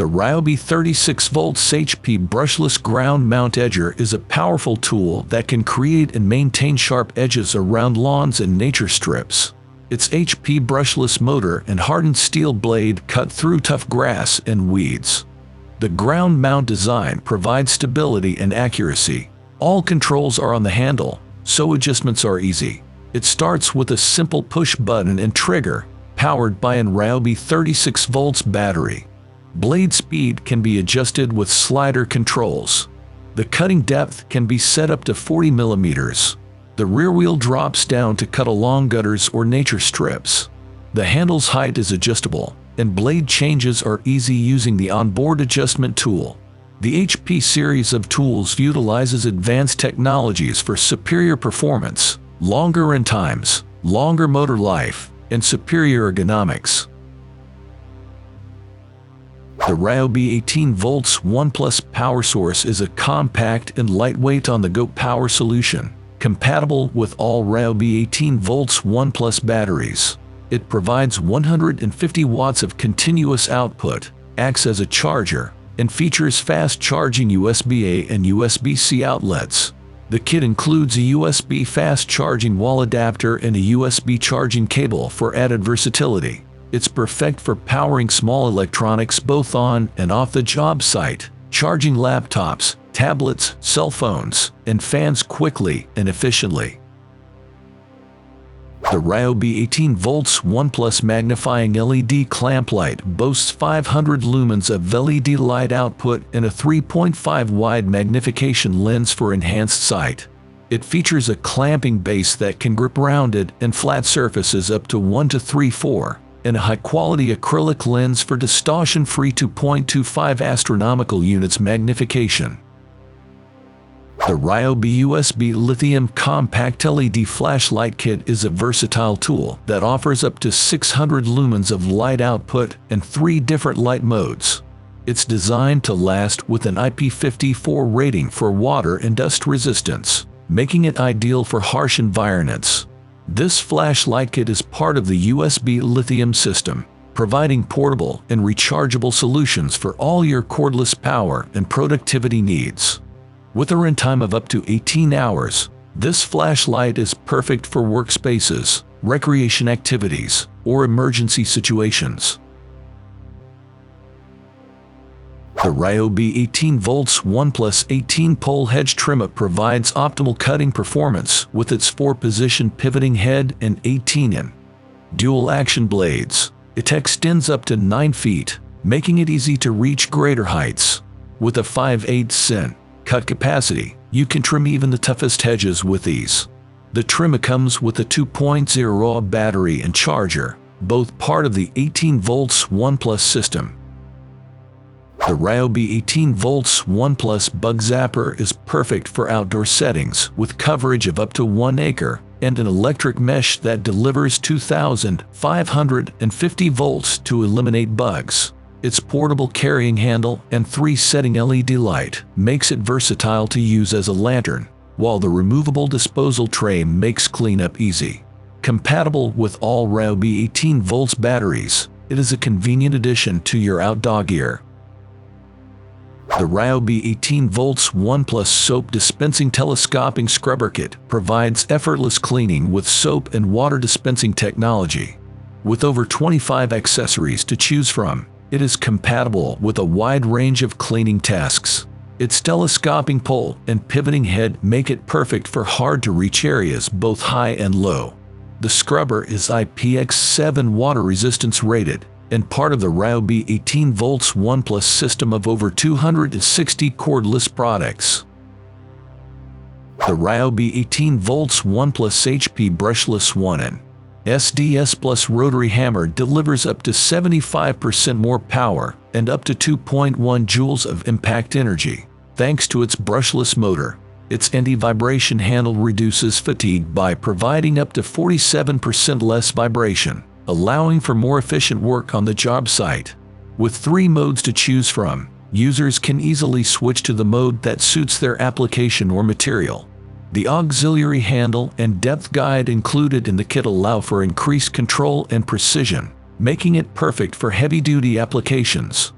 The Ryobi 36V HP brushless ground mount edger is a powerful tool that can create and maintain sharp edges around lawns and nature strips. Its HP brushless motor and hardened steel blade cut through tough grass and weeds. The ground mount design provides stability and accuracy. All controls are on the handle, so adjustments are easy. It starts with a simple push button and trigger, powered by an Ryobi 36V battery. Blade speed can be adjusted with slider controls. The cutting depth can be set up to 40 mm. The rear wheel drops down to cut along gutters or nature strips. The handle's height is adjustable, and blade changes are easy using the onboard adjustment tool. The HP series of tools utilizes advanced technologies for superior performance, longer run times, longer motor life, and superior ergonomics. The Ryobi 18V OnePlus power source is a compact and lightweight on-the-go power solution, compatible with all Ryobi 18V OnePlus batteries. It provides 150 watts of continuous output, acts as a charger, and features fast-charging USB-A and USB-C outlets. The kit includes a USB fast-charging wall adapter and a USB charging cable for added versatility. It's perfect for powering small electronics both on and off the job site, charging laptops, tablets, cell phones, and fans quickly and efficiently. The Ryobi 18V OnePlus magnifying LED clamp light boasts 500 lumens of LED light output and a 3.5 wide magnification lens for enhanced sight. It features a clamping base that can grip rounded and flat surfaces up to 1:3:4. And a high-quality acrylic lens for distortion-free 2.25 astronomical units magnification. The Ryobi USB Lithium Compact LED Flashlight Kit is a versatile tool that offers up to 600 lumens of light output and 3 different light modes. It's designed to last with an IP54 rating for water and dust resistance, making it ideal for harsh environments. This flashlight kit is part of the USB lithium system, providing portable and rechargeable solutions for all your cordless power and productivity needs. With a runtime of up to 18 hours, this flashlight is perfect for workspaces, recreation activities, or emergency situations. The Ryobi 18V OnePlus 18-pole hedge trimmer provides optimal cutting performance with its 4-position pivoting head and 18-in dual-action blades. It extends up to 9 feet, making it easy to reach greater heights. With a 5/8" cut capacity, you can trim even the toughest hedges with ease. The trimmer comes with a 2.0 battery and charger, both part of the 18V OnePlus system. The Ryobi 18V OnePlus Bug Zapper is perfect for outdoor settings with coverage of up to 1 acre and an electric mesh that delivers 2,550 volts to eliminate bugs. Its portable carrying handle and 3-setting LED light makes it versatile to use as a lantern, while the removable disposal tray makes cleanup easy. Compatible with all Ryobi 18V batteries, it is a convenient addition to your outdoor gear. The Ryobi 18V OnePlus Soap Dispensing Telescoping Scrubber Kit provides effortless cleaning with soap and water dispensing technology. With over 25 accessories to choose from, it is compatible with a wide range of cleaning tasks. Its telescoping pole and pivoting head make it perfect for hard-to-reach areas both high and low. The scrubber is IPX7 water resistance rated, and part of the Ryobi 18V OnePlus system of over 260 cordless products. The Ryobi 18V OnePlus HP Brushless 1N SDS Plus Rotary Hammer delivers up to 75% more power and up to 2.1 joules of impact energy, thanks to its brushless motor. Its anti-vibration handle reduces fatigue by providing up to 47% less vibration, allowing for more efficient work on the job site. With 3 modes to choose from, users can easily switch to the mode that suits their application or material. The auxiliary handle and depth guide included in the kit allow for increased control and precision, making it perfect for heavy-duty applications.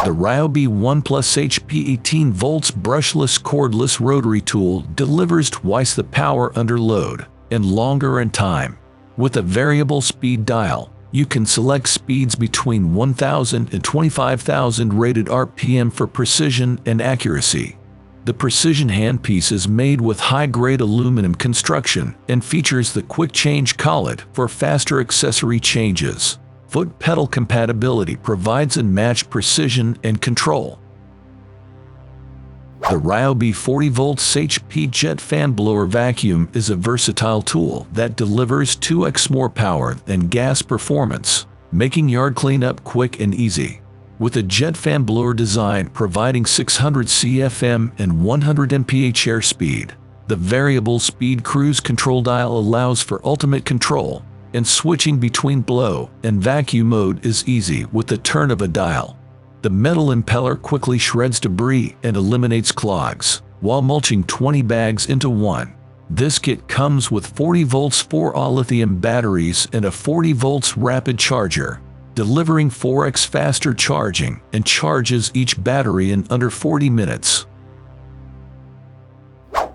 The Ryobi OnePlus HP 18 volts brushless cordless rotary tool delivers twice the power under load and longer in time. With a variable speed dial, you can select speeds between 1,000 and 25,000 rated RPM for precision and accuracy. The precision handpiece is made with high-grade aluminum construction and features the quick change collet for faster accessory changes. Foot pedal compatibility provides unmatched precision and control. The Ryobi 40 volts HP jet fan blower vacuum is a versatile tool that delivers 2x more power than gas performance, making yard cleanup quick and easy. With a jet fan blower design providing 600 CFM and 100 mph air speed, the variable speed cruise control dial allows for ultimate control, and switching between blow and vacuum mode is easy with the turn of a dial. The metal impeller quickly shreds debris and eliminates clogs, while mulching 20 bags into one. This kit comes with 40 volts 4Ah lithium batteries and a 40 volts rapid charger, delivering 4x faster charging and charges each battery in under 40 minutes.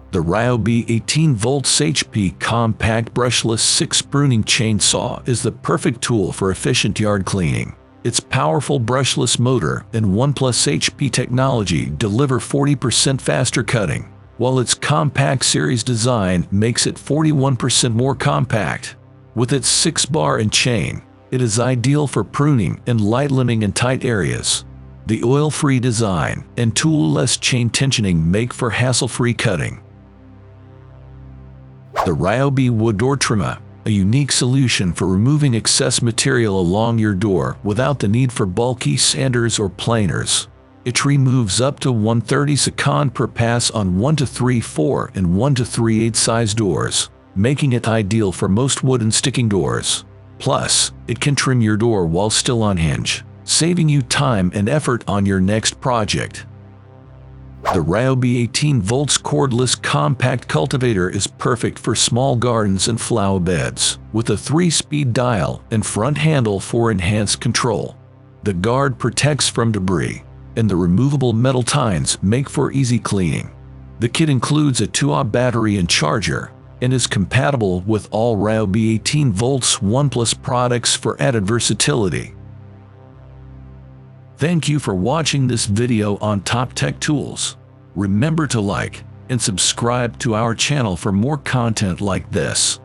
The Ryobi 18 volts HP compact brushless 6 pruning chainsaw is the perfect tool for efficient yard cleaning. Its powerful brushless motor and OnePlus HP technology deliver 40% faster cutting, while its compact series design makes it 41% more compact. With its 6-bar and chain, it is ideal for pruning and light limbing in tight areas. The oil-free design and tool-less chain tensioning make for hassle-free cutting. The Ryobi wood door trimmer, a unique solution for removing excess material along your door without the need for bulky sanders or planers. It removes up to 1/30 seconds per pass on 1 to 3/4 and 1 to 3/8 size doors, making it ideal for most wooden sticking doors. Plus, it can trim your door while still on hinge, saving you time and effort on your next project. The Ryobi 18 volts cordless compact cultivator is perfect for small gardens and flower beds, with a 3-speed dial and front handle for enhanced control. The guard protects from debris, and the removable metal tines make for easy cleaning. The kit includes a 2Ah battery and charger, and is compatible with all Ryobi 18 volts OnePlus products for added versatility. Thank you for watching this video on Top Tech Tools. Remember to like and subscribe to our channel for more content like this.